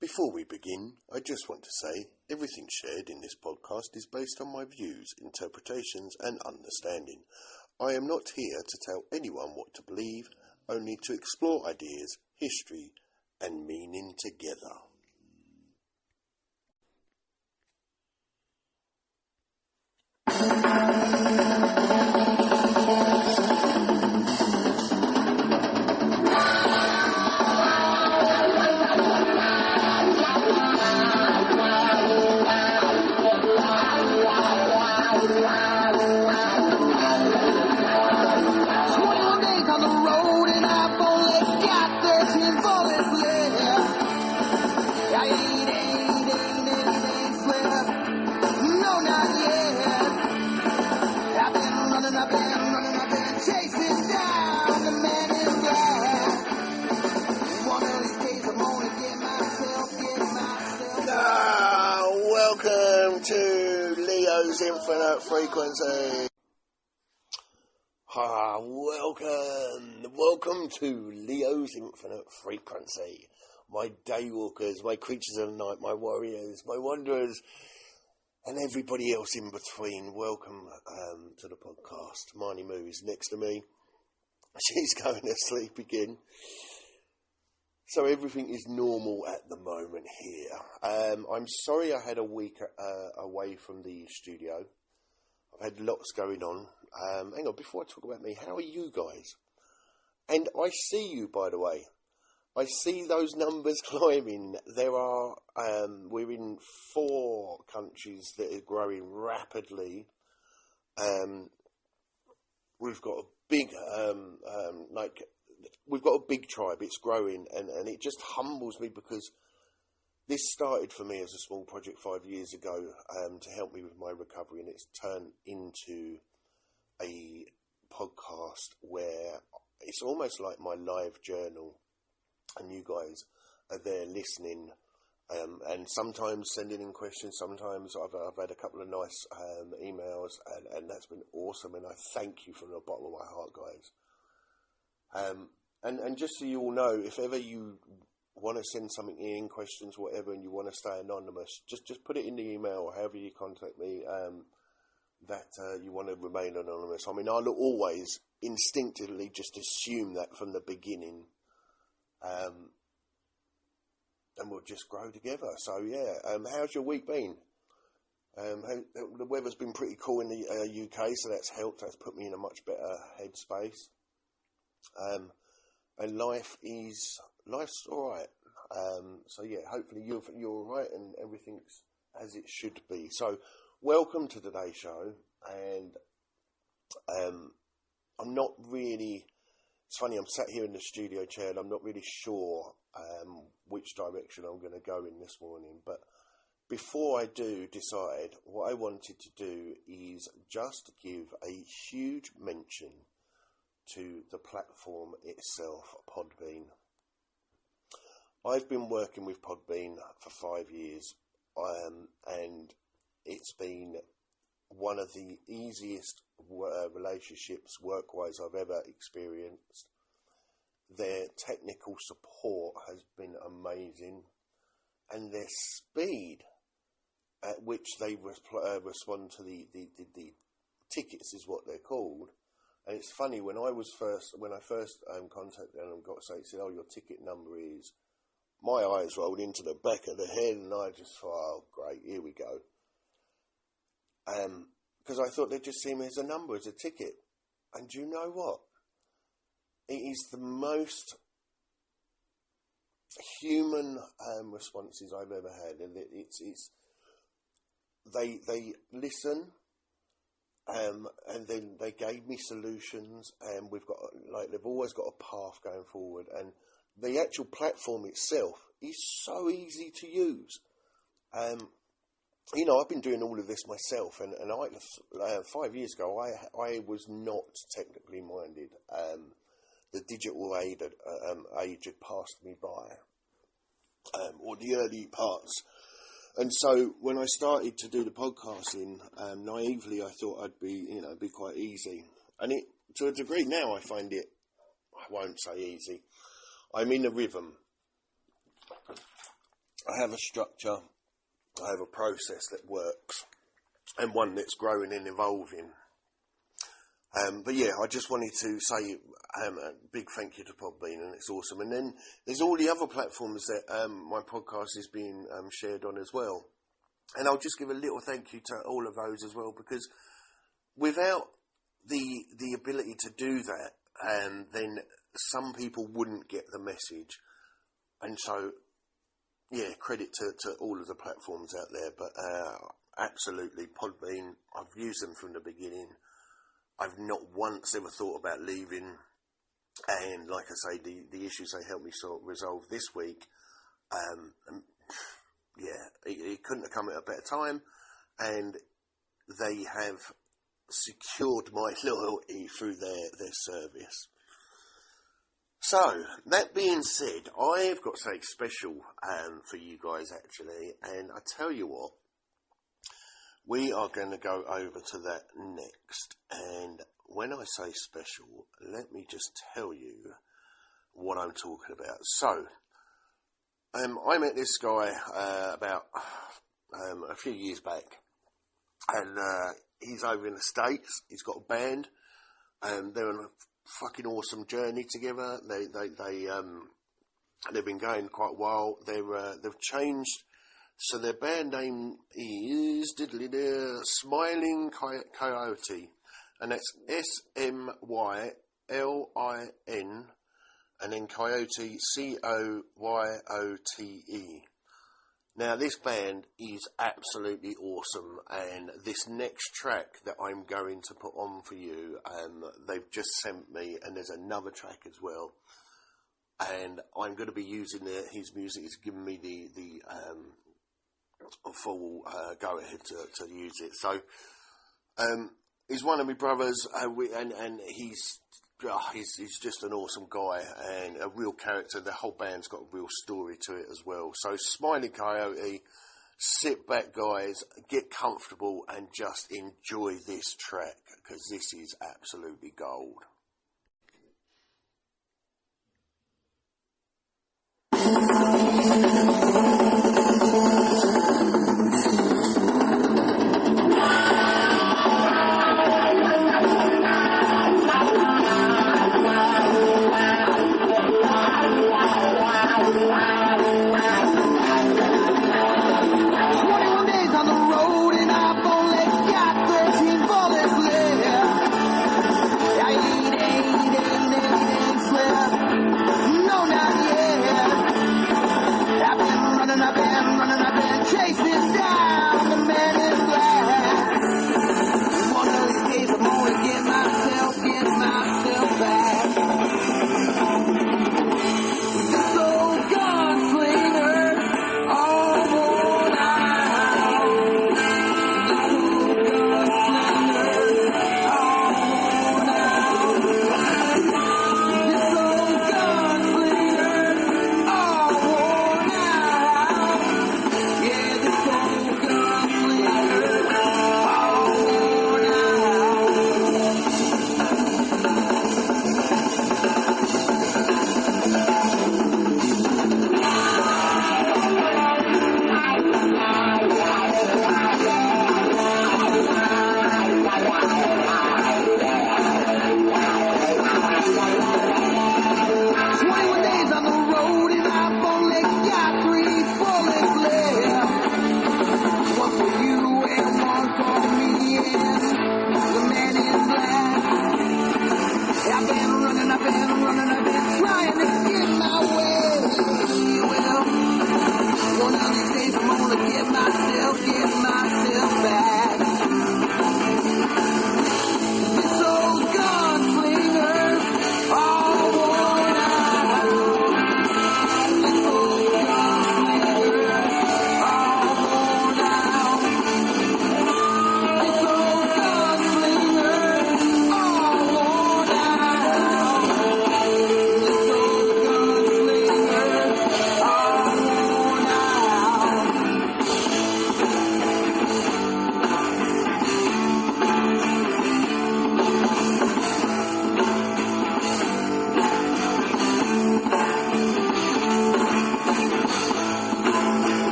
Before we begin, I just want to say everything shared in this podcast is based on my views, interpretations and understanding. I am not here to tell anyone what to believe, only to explore ideas, history and meaning together. Welcome to Leo's Infinite Frequency. Welcome to Leo's Infinite Frequency. My daywalkers, my creatures of the night, my warriors, my wanderers, and everybody else in between. Welcome to the podcast. Marnie Moo is next to me. She's going to sleep again. So everything is normal at the moment here. I'm sorry I had a week away from the studio. I've had lots going on. Hang on, before I talk about me, how are you guys? And I see you, by the way. I see those numbers climbing. We're in 4 countries that are growing rapidly. We've got a big, we've got a big tribe. It's growing, and it just humbles me because this started for me as a small project 5 years ago to help me with my recovery, and it's turned into a podcast where it's almost like my live journal, and you guys are there listening, and sometimes sending in questions. Sometimes I've had a couple of nice emails, and that's been awesome, and I thank you from the bottom of my heart, guys. And just so you all know, if ever you want to send something in, questions, whatever, and you want to stay anonymous, just put it in the email or however you contact me, that you want to remain anonymous. I mean, I'll always instinctively just assume that from the beginning, and we'll just grow together. So, yeah, how's your week been? The weather's been pretty cool in the UK, so that's helped. That's put me in a much better headspace. And life's all right. So yeah, hopefully you're all right and everything's as it should be. So welcome to today's show. And I'm not really. It's funny. I'm sat here in the studio chair and I'm not really sure which direction I'm going to go in this morning. But before I do decide, what I wanted to do is just give a huge mention to the platform itself, Podbean. I've been working with Podbean for 5 years, and it's been one of the easiest relationships work-wise I've ever experienced. Their technical support has been amazing, and their speed at which they respond to the tickets is what they're called. And it's funny, when I first contacted them and got to say, "Oh, your ticket number is," my eyes rolled into the back of the head, and I just thought, "Oh, great, here we go." Because I thought they'd just see me as a number, as a ticket. And do you know what? It is the most human responses I've ever had, and they listen. And then they gave me solutions, and they've always got a path going forward. And the actual platform itself is so easy to use. I've been doing all of this myself, and 5 years ago, I was not technically minded. The digital age had passed me by, or the early parts. And so when I started to do the podcasting, naively I thought I'd be quite easy. And to a degree now I find it, I won't say easy, I'm in a rhythm. I have a structure, I have a process that works, and one that's growing and evolving. But yeah, I just wanted to say a big thank you to Podbean, and it's awesome. And then there's all the other platforms that my podcast is being shared on as well. And I'll just give a little thank you to all of those as well, because without the ability to do that, then some people wouldn't get the message. And so, yeah, credit to all of the platforms out there. But absolutely, Podbean, I've used them from the beginning. I've not once ever thought about leaving, and like I say, the issues they helped me resolve this week, it couldn't have come at a better time, and they have secured my loyalty through their service. So, that being said, I've got something special for you guys actually, and I tell you what, we are going to go over to that next, and when I say special, let me just tell you what I'm talking about. So, I met this guy about a few years back, and he's over in the States. He's got a band, and they're on a fucking awesome journey together. They've been going quite a while. They've changed. So their band name is Smiling Coyote, and that's SMYLIN, and then Coyote COYOTE. Now this band is absolutely awesome, and this next track that I'm going to put on for you, they've just sent me, and there's another track as well, and I'm going to be using his music. He's given me the full go ahead to use it. So he's one of my brothers, and he's just an awesome guy and a real character. The whole band's got a real story to it as well. So Smiling Coyote, sit back guys, get comfortable and just enjoy this track, because this is absolutely gold. So gone,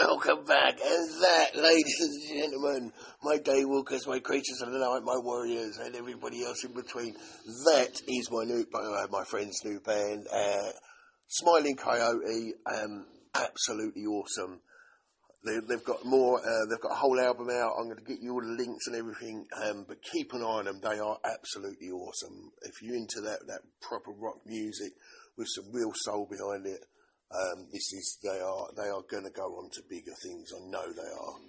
welcome back. And that, ladies and gentlemen, my daywalkers, my creatures of the night, my warriors, and everybody else in between, that is my friend's new band, Smiling Coyote. Absolutely awesome. They've got more. They've got a whole album out. I'm going to get you all the links and everything. But keep an eye on them. They are absolutely awesome. If you're into that proper rock music with some real soul behind it, they are going to go on to bigger things. I know they are.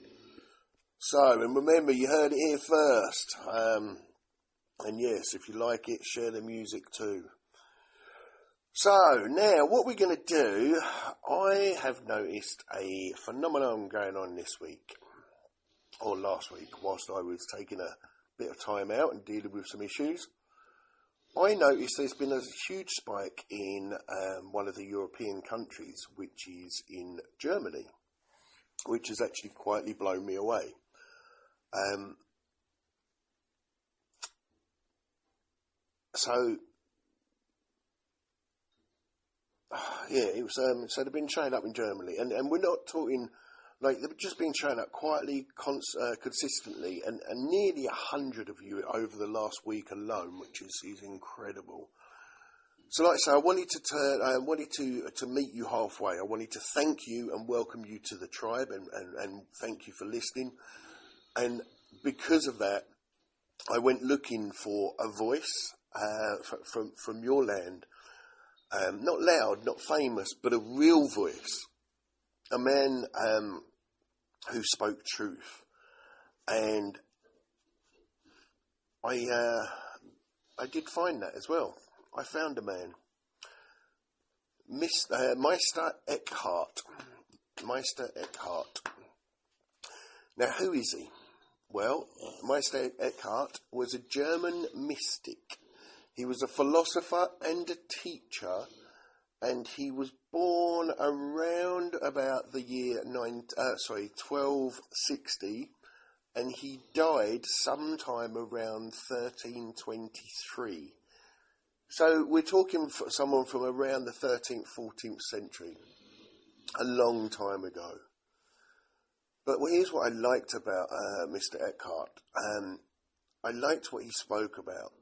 So, and remember, you heard it here first. And yes, if you like it, share the music too. So, now, what we're going to do, I have noticed a phenomenon going on this week, or last week, whilst I was taking a bit of time out and dealing with some issues. I noticed there's been a huge spike in one of the European countries, which is in Germany, which has actually quietly blown me away. It was. So they've been showing up in Germany, and we're not talking like they've just been showing up quietly, consistently, and nearly 100 of you over the last week alone, which is incredible. So, like I say, I wanted to meet you halfway. I wanted to thank you and welcome you to the tribe, and thank you for listening. And because of that, I went looking for a voice from your land. Not loud, not famous, but a real voice. A man who spoke truth. And I did find that as well. I found a man. Meister Eckhart. Meister Eckhart. Now, who is he? Well, Meister Eckhart was a German mystic. He was a philosopher and a teacher, and he was born around about the year 1260, and he died sometime around 1323. So we're talking for someone from around the 13th, 14th century, a long time ago. But here's what I liked about Mr. Eckhart. I liked what he spoke about.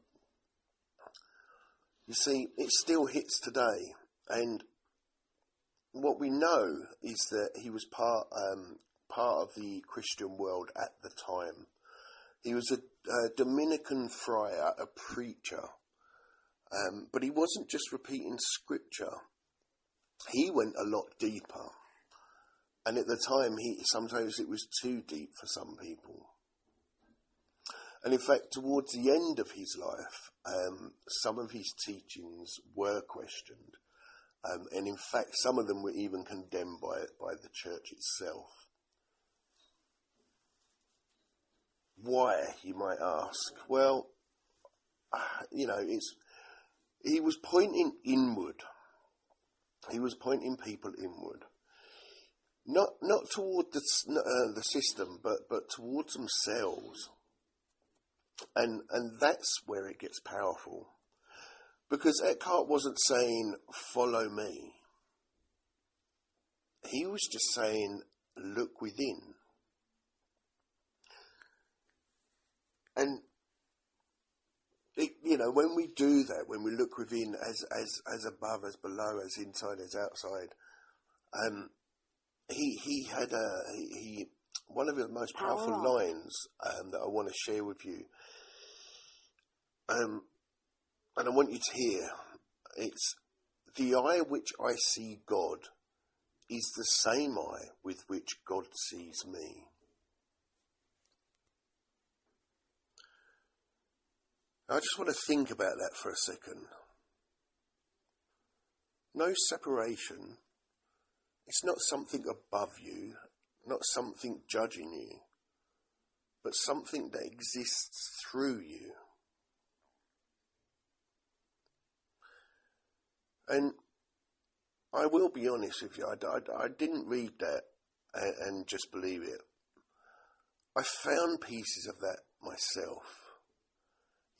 You see, it still hits today, and what we know is that he was part of the Christian world at the time. He was a Dominican friar, a preacher, but he wasn't just repeating scripture. He went a lot deeper, and at the time, sometimes it was too deep for some people. And in fact, towards the end of his life, some of his teachings were questioned. And in fact, some of them were even condemned by the church itself. Why, you might ask? Well, he was pointing inward. He was pointing people inward. Not toward the system, but towards themselves. And that's where it gets powerful. Because Eckhart wasn't saying, follow me. He was just saying, look within. And, when we do that, when we look within as above, as below, as inside, as outside, he had one of the most powerful lines that I want to share with you. And I want you to hear, it's, the eye which I see God is the same eye with which God sees me. I just want to think about that for a second. No separation. It's not something above you, not something judging you, but something that exists through you. And I will be honest with you, I didn't read that and just believe it. I found pieces of that myself.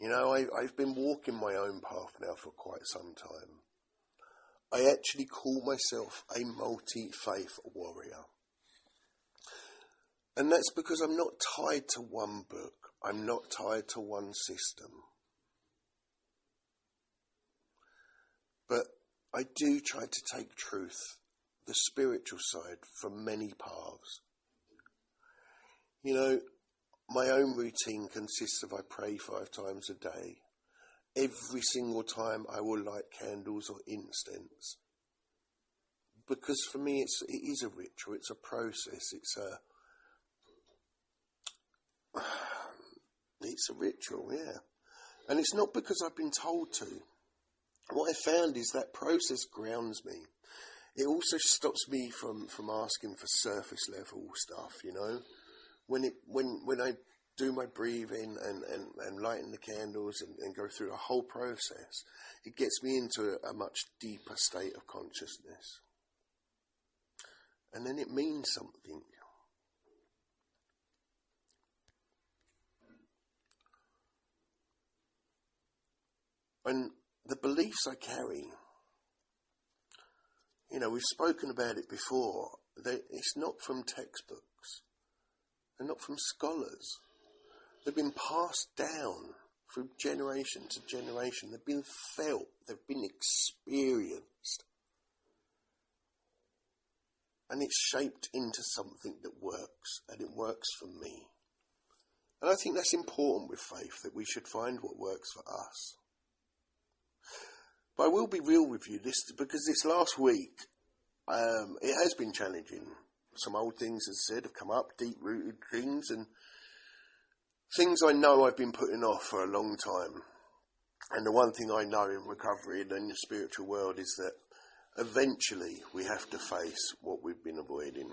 I've been walking my own path now for quite some time. I actually call myself a multi-faith warrior. And that's because I'm not tied to one book. I'm not tied to one system. But I do try to take truth, the spiritual side, from many paths. You know, my own routine consists of I pray 5 times a day. Every single time I will light candles or incense. Because for me it is a ritual, it's a process, it's a ritual, yeah. And it's not because I've been told to. What I found is that process grounds me. It also stops me from asking for surface level stuff, you know. When I do my breathing and lighting the candles and go through the whole process, it gets me into a much deeper state of consciousness. And then it means something. And the beliefs I carry, you know, we've spoken about it before. It's not from textbooks. They're not from scholars. They've been passed down through generation to generation. They've been felt. They've been experienced. And it's shaped into something that works. And it works for me. And I think that's important with faith, that we should find what works for us. But I will be real with you, because this last week, it has been challenging. Some old things, as I said, have come up, deep-rooted things, and things I know I've been putting off for a long time. And the one thing I know in recovery and in the spiritual world is that eventually we have to face what we've been avoiding.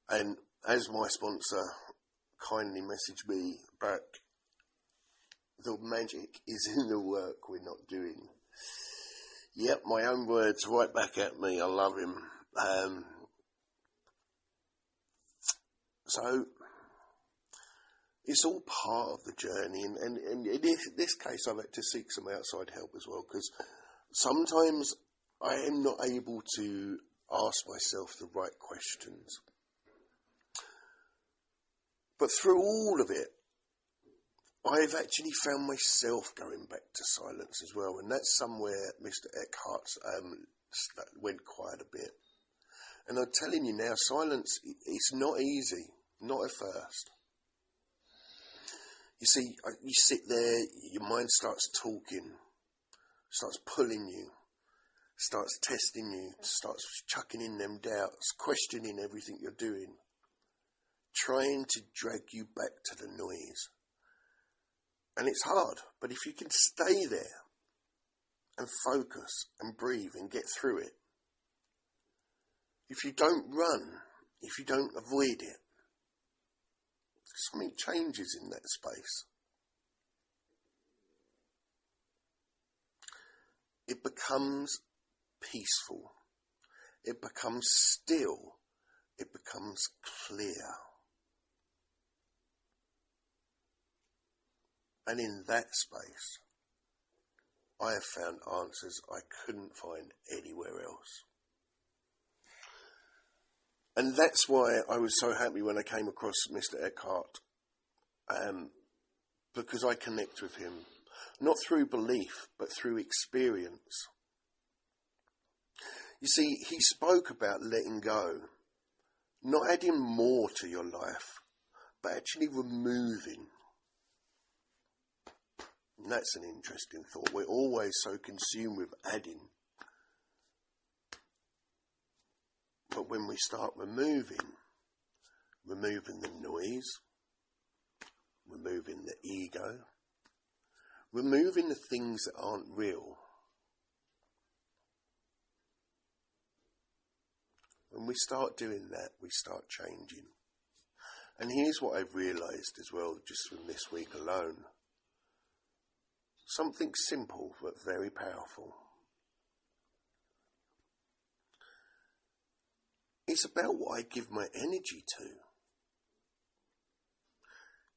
And as my sponsor kindly messaged me back, the magic is in the work we're not doing. Yep, my own words right back at me. I love him. So it's all part of the journey, and in this case I've had to seek some outside help as well, because sometimes I am not able to ask myself the right questions. But through all of it, I've actually found myself going back to silence as well, and that's somewhere Meister Eckhart went quite a bit. And I'm telling you now, silence, it's not easy, not at first. You see, you sit there, your mind starts talking, starts pulling you, starts testing you, starts chucking in them doubts, questioning everything you're doing, trying to drag you back to the noise. And it's hard, but if you can stay there and focus and breathe and get through it, if you don't run, if you don't avoid it, something changes in that space. It becomes peaceful. It becomes still. It becomes clear. And in that space, I have found answers I couldn't find anywhere else. And that's why I was so happy when I came across Meister Eckhart, because I connect with him, not through belief, but through experience. You see, he spoke about letting go, not adding more to your life, but actually removing. And that's an interesting thought. We're always so consumed with adding. But when we start removing the noise, removing the ego, removing the things that aren't real, when we start doing that, we start changing. And here's what I've realised as well, just from this week alone. Something simple but very powerful. It's about what I give my energy to.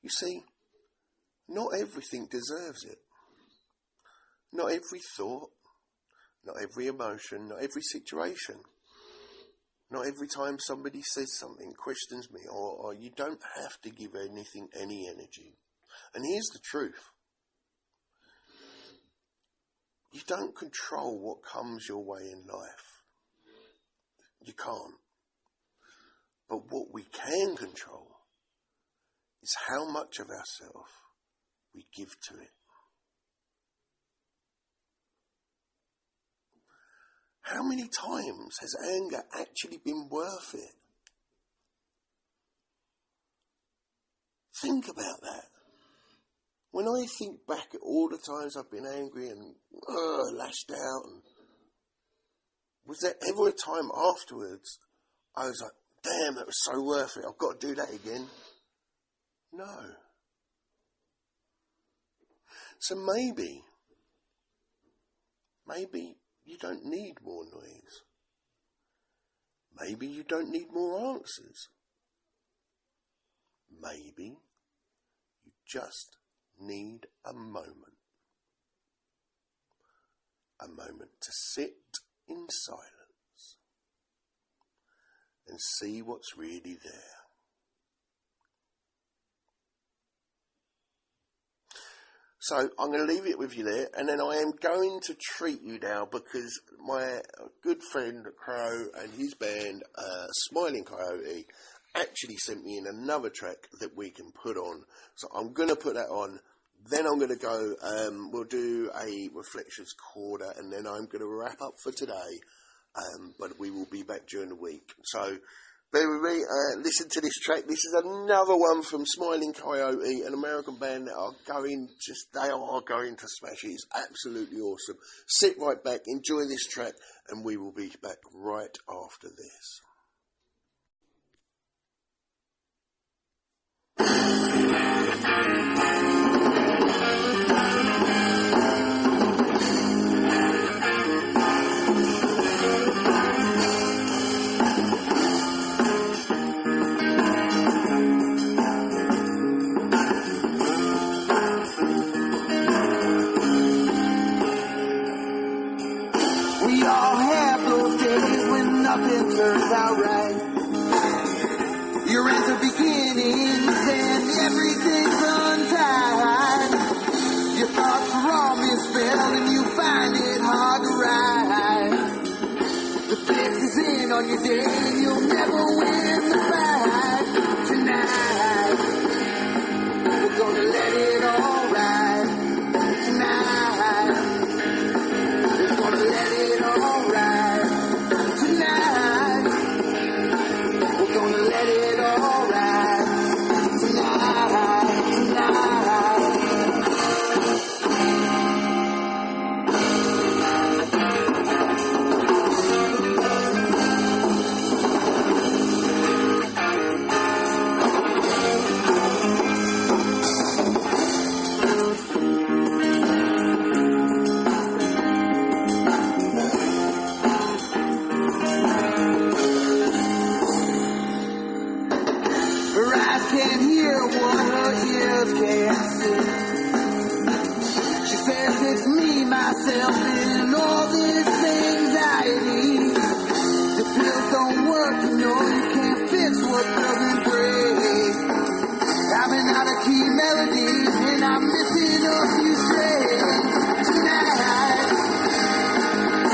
You see, not everything deserves it. Not every thought, not every emotion, not every situation, Not every time somebody says something, questions me, or you don't have to give anything any energy. And here's the truth. You don't control what comes your way in life. You can't. But what we can control is how much of ourselves we give to it. How many times has anger actually been worth it? Think about that. When I think back at all the times I've been angry and lashed out, and was there ever a time afterwards I was like, damn, that was so worth it, I've got to do that again? No. So maybe you don't need more noise. Maybe you don't need more answers. Maybe you just need a moment. A moment to sit in silence and see what's really there. So I'm going to leave it with you there, and then I am going to treat you now because my good friend Crow and his band, Smiling Coyote, actually sent me in another track that we can put on. So I'm going to put that on. Then I'm going to go, we'll do a Reflections Quarter, and then I'm going to wrap up for today. But we will be back during the week. So bear with me, listen to this track. This is another one from Smiling Coyote, an American band that are going to smash it. It's absolutely awesome. Sit right back, enjoy this track, and we will be back right after this. Nothing turns out right. You're at the beginnings and everything's untied. Your thoughts are all misspelled and you find it hard to write. The fix is in on your day and you'll never win the fight. Tonight, we're gonna let it all ride. Tonight, we're gonna let it all ride. Tonight, we're gonna let it all ride. Tonight, tonight. Can't hear what her ears can't see. She says it's me, myself, and all this anxiety. The pills don't work, you know you can't fix what doesn't break. I've been out of key melodies and I'm missing a few strings. Tonight,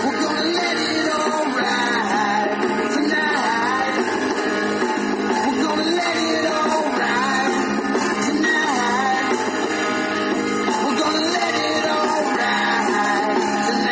we're gonna let it all ride. Tonight, we're gonna let it all ride. Tonight, we're gonna let it all ride. Tonight.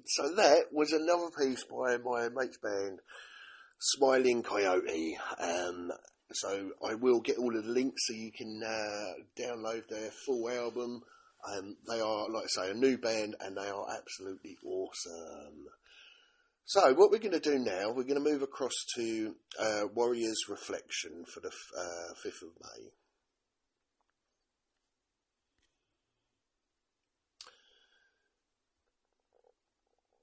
So that was another piece by my mate's band, Smiling Coyote. So I will get all of the links so you can download their full album. They are, like I say, a new band, and they are absolutely awesome. So what we're going to do now, we're going to move across to Warrior's Reflection for the 5th of May.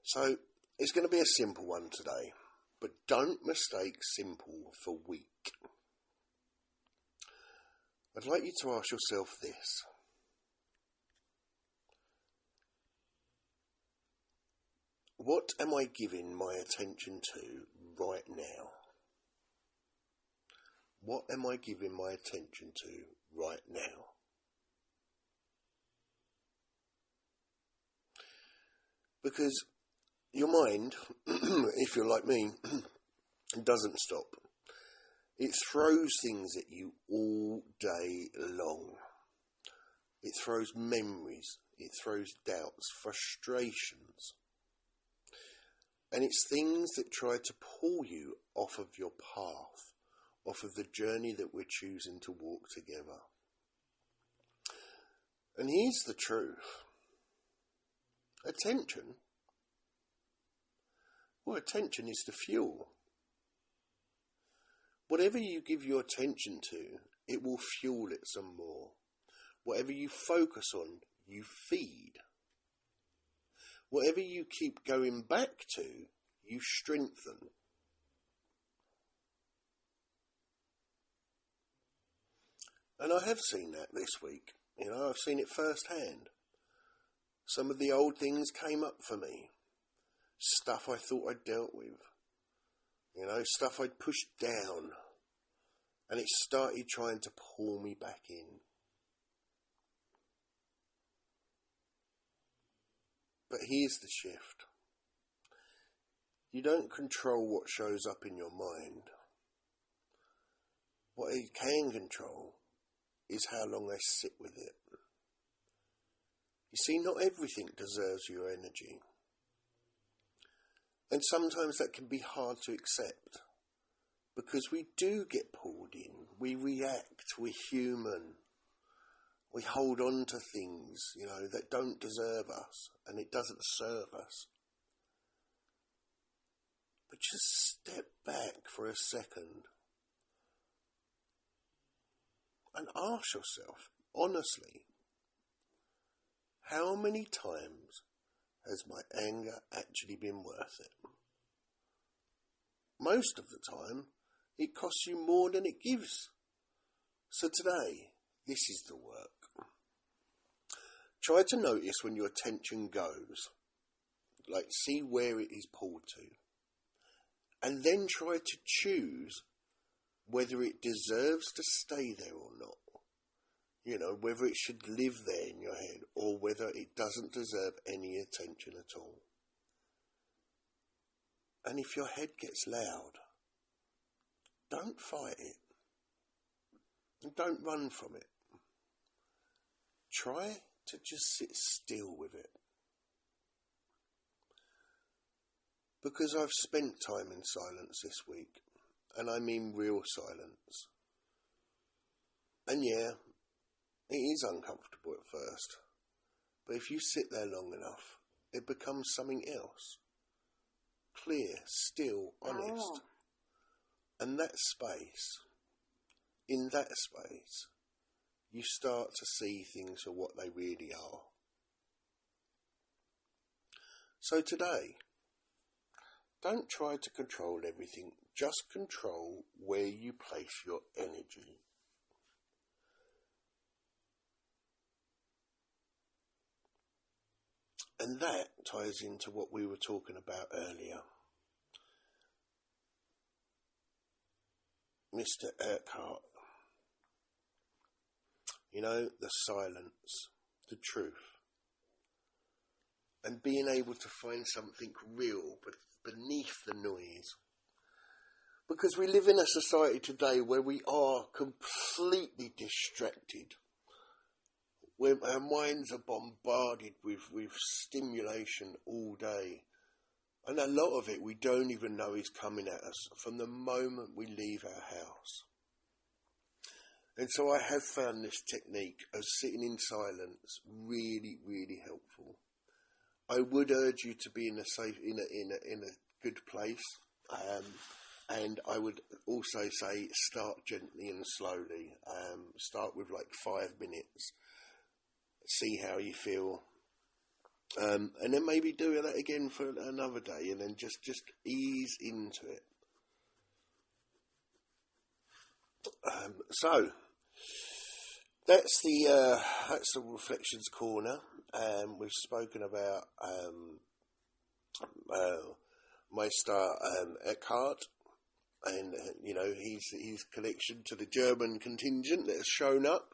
So it's going to be a simple one today, but don't mistake simple for weak. I'd like you to ask yourself this. What am I giving my attention to right now? What am I giving my attention to right now? Because your mind, if you're like me, doesn't stop. It throws things at you all day long. It throws memories. It throws doubts, frustrations. And it's things that try to pull you off of your path, off of the journey that we're choosing to walk together. And here's the truth. Attention. Well, attention is the fuel. Whatever you give your attention to, it will fuel it some more. Whatever you focus on, you feed. Whatever you keep going back to, you strengthen. And I have seen that this week. I've seen it firsthand. Some of the old things came up for me. Stuff I thought I'd dealt with. Stuff I'd pushed down. And it started trying to pull me back in. But here's the shift. You don't control what shows up in your mind. What you can control is how long I sit with it. You see, not everything deserves your energy. And sometimes that can be hard to accept. Because we do get pulled in. We react. We're human. We hold on to things, that don't deserve us, and it doesn't serve us. But just step back for a second and ask yourself, honestly, how many times has my anger actually been worth it? Most of the time, it costs you more than it gives. So today, this is the work. Try to notice when your attention goes, see where it is pulled to, and then try to choose whether it deserves to stay there or not. Whether it should live there in your head or whether it doesn't deserve any attention at all. And if your head gets loud, don't fight it. And don't run from it. Try to just sit still with it. Because I've spent time in silence this week, and I mean real silence. And yeah, it is uncomfortable at first, but if you sit there long enough, it becomes something else. Clear, still, honest. And that space, in that space, you start to see things for what they really are. So today, don't try to control everything, just control where you place your energy. And that ties into what we were talking about earlier. Meister Eckhart. The silence, the truth. And being able to find something real beneath the noise. Because we live in a society today where we are completely distracted. Where our minds are bombarded with stimulation all day. And a lot of it we don't even know is coming at us from the moment we leave our house. And so I have found this technique of sitting in silence really, really helpful. I would urge you to be in a good place, and I would also say start gently and slowly. Start with like 5 minutes, see how you feel, and then maybe do that again for another day, and then just ease into it. So that's the reflections corner. We've spoken about Meister Eckhart, and his connection to the German contingent that has shown up.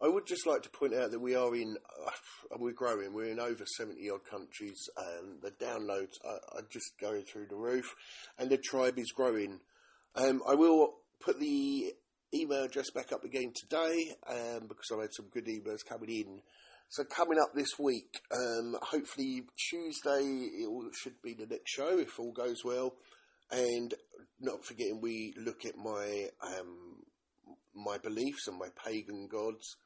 I would just like to point out that we're growing. We're in over 70 odd countries, and the downloads are just going through the roof, and the tribe is growing. I will put the email address back up again today, because I've had some good emails coming in. So coming up this week, hopefully Tuesday, should be the next show if all goes well. And not forgetting, we look at my beliefs and my pagan gods.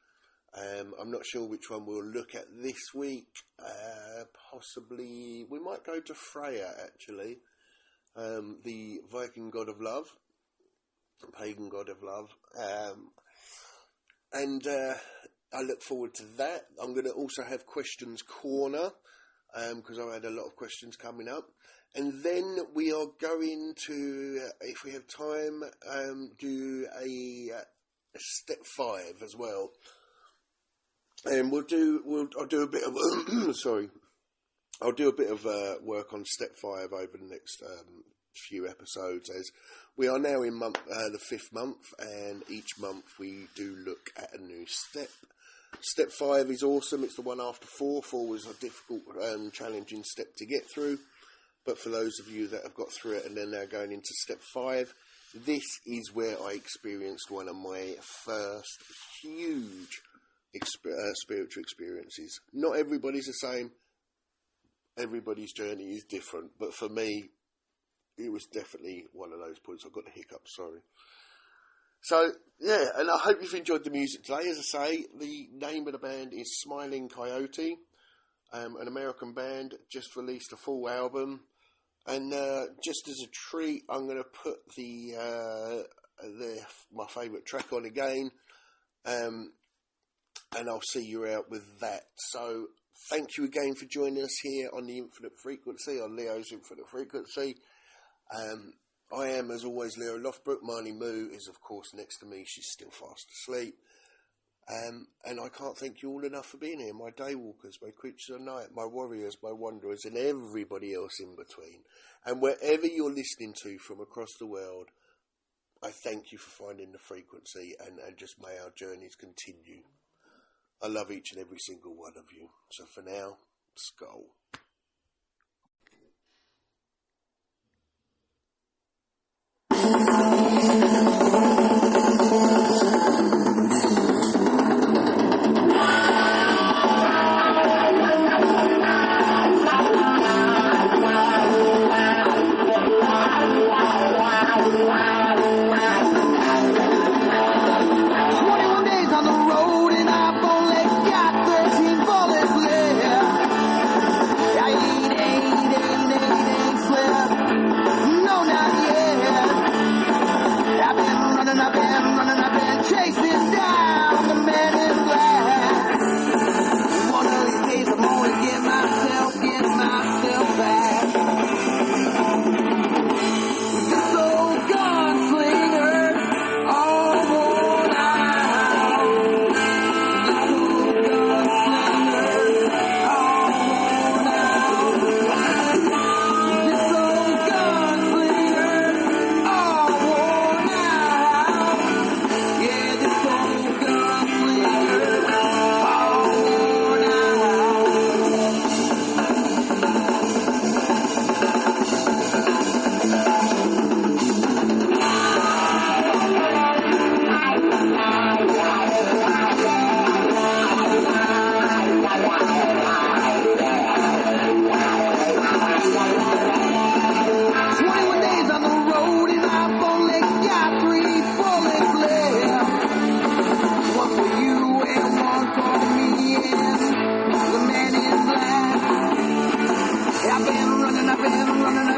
I'm not sure which one we'll look at this week. Possibly we might go to Freya, actually, the Viking god of love, the pagan god of love, and I look forward to that. I'm going to also have questions corner, because I've had a lot of questions coming up. And then we are going to, if we have time, do a step 5 as well. And I'll do a bit of, I'll do a bit of work on step 5 over the next few episodes, as we are now in the 5th month, and each month we do look at a new step. Step 5 is awesome. It's the one after 4. 4 was a difficult, challenging step to get through. But for those of you that have got through it and then now going into step 5, this is where I experienced one of my first huge spiritual experiences. Not everybody's the same. Everybody's journey is different. But for me, it was definitely one of those points. I've got the hiccups, sorry. So, yeah, and I hope you've enjoyed the music today. As I say, the name of the band is Smiling Coyote, an American band, just released a full album. And just as a treat, I'm going to put my favourite track on again, and I'll see you out with that. So, thank you again for joining us here on the Infinite Frequency, on Leo's Infinite Frequency. I am, as always, Leo Lothbrook. Marnie Moo is, of course, next to me. She's still fast asleep. And I can't thank you all enough for being here. My daywalkers, my creatures of night, my warriors, my wanderers, and everybody else in between. And wherever you're listening to from across the world, I thank you for finding the frequency, and just may our journeys continue. I love each and every single one of you. So for now, Skull. been running